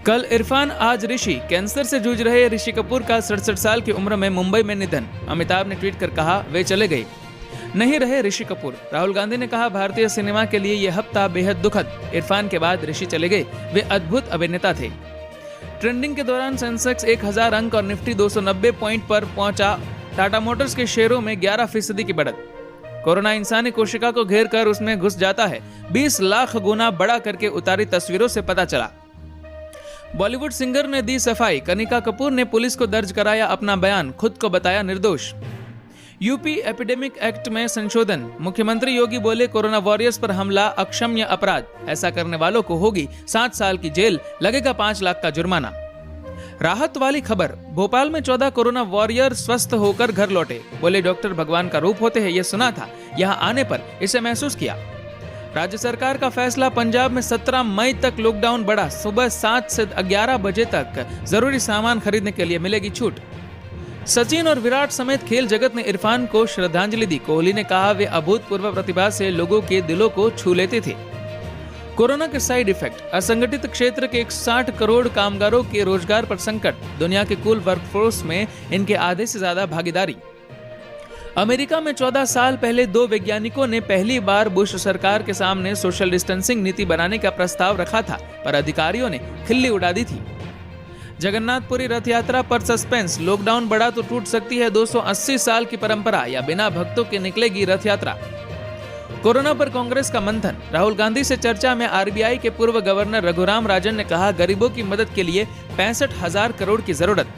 कल इरफान आज ऋषि। कैंसर से जूझ रहे ऋषि कपूर का 67 साल की उम्र में मुंबई में निधन। अमिताभ ने ट्वीट कर कहा, वे चले गए, नहीं रहे ऋषि कपूर। राहुल गांधी ने कहा, भारतीय सिनेमा के लिए यह हफ्ता बेहद दुखद। इरफान के बाद ऋषि चले गए, वे अद्भुत अभिनेता थे। ट्रेंडिंग के दौरान सेंसेक्स 1000 अंक और निफ्टी 290 पॉइंट पर पहुंचा। टाटा मोटर्स के शेयरों में 11% की बढ़त। कोरोना इंसानी कोशिका को घेर कर उसमें घुस जाता है, 20 लाख गुना बड़ा करके उतारी तस्वीरों से पता चला। बॉलीवुड सिंगर ने दी सफाई। कनिका कपूर ने पुलिस को दर्ज कराया अपना बयान, खुद को बताया निर्दोष। यूपी एपिडेमिक एक्ट में संशोधन। मुख्यमंत्री योगी बोले, कोरोना वॉरियर्स पर हमला अक्षम्य अपराध, ऐसा करने वालों को होगी 7 साल की जेल, लगेगा 5 लाख का जुर्माना। राहत वाली खबर, भोपाल में 14 कोरोना वॉरियर स्वस्थ होकर घर लौटे। बोले, डॉक्टर भगवान का रूप होते हैं, यह सुना था, यहां आने पर इसे महसूस किया। राज्य सरकार का फैसला, पंजाब में 17 मई तक लॉकडाउन बढ़ा। सुबह 7 से 11 बजे तक जरूरी सामान खरीदने के लिए मिलेगी छूट। सचिन और विराट समेत खेल जगत ने इरफान को श्रद्धांजलि दी। कोहली ने कहा, वे अभूतपूर्व प्रतिभा से लोगों के दिलों को छू लेते थे। कोरोना के साइड इफेक्ट, असंगठित क्षेत्र के 60 करोड़ कामगारों के रोजगार पर संकट। दुनिया के कुल वर्कफोर्स में इनके आधे से ज्यादा भागीदारी। अमेरिका में 14 साल पहले 2 वैज्ञानिकों ने पहली बार बुश सरकार के सामने सोशल डिस्टेंसिंग नीति बनाने का प्रस्ताव रखा था, पर अधिकारियों ने खिल्ली उड़ा दी थी। जगन्नाथपुरी रथ यात्रा पर सस्पेंस। लॉकडाउन बढ़ा तो टूट सकती है 280 साल की परंपरा, या बिना भक्तों के निकलेगी रथ यात्रा। कोरोना पर कांग्रेस का मंथन। राहुल गांधी से चर्चा में आरबीआई के पूर्व गवर्नर रघुराम राजन ने कहा, गरीबों की मदद के लिए 65,000 करोड़ की जरूरत।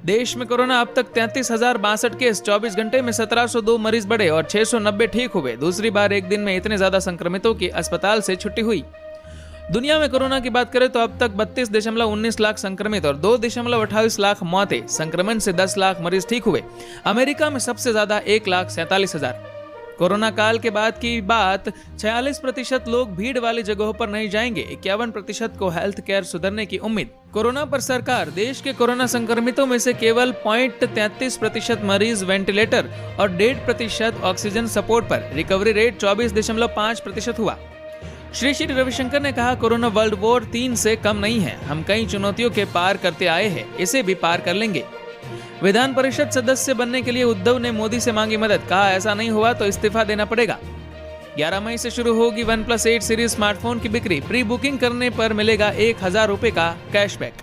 देश में कोरोना अब तक 33,062 केस, 24 घंटे में 1702 मरीज बढ़े और 690 ठीक हुए। दूसरी बार एक दिन में इतने ज्यादा संक्रमितों की अस्पताल से छुट्टी हुई। दुनिया में कोरोना की बात करें तो अब तक 32.19 लाख संक्रमित और 2.28 लाख मौतें। संक्रमण से 10 लाख मरीज ठीक हुए। अमेरिका में सबसे ज्यादा 1,47,000। कोरोना काल के बाद की बात, 46% लोग भीड़ वाली जगहों पर नहीं जाएंगे। 51% को हेल्थ केयर सुधरने की उम्मीद। कोरोना पर सरकार, देश के कोरोना संक्रमितों में से केवल 0.33% मरीज वेंटिलेटर और 1.5% ऑक्सीजन सपोर्ट पर। रिकवरी रेट 24.5% हुआ। श्री रविशंकर ने कहा, कोरोना वर्ल्ड वॉर 3 से कम नहीं है। हम कई चुनौतियों के पार करते आए हैं, इसे भी पार कर लेंगे। विधान परिषद सदस्य बनने के लिए उद्धव ने मोदी से मांगी मदद। कहा, ऐसा नहीं हुआ तो इस्तीफा देना पड़ेगा। 11 मई से शुरू होगी OnePlus 8 सीरीज स्मार्टफोन की बिक्री। प्री बुकिंग करने पर मिलेगा 1,000 रुपए का कैशबैक।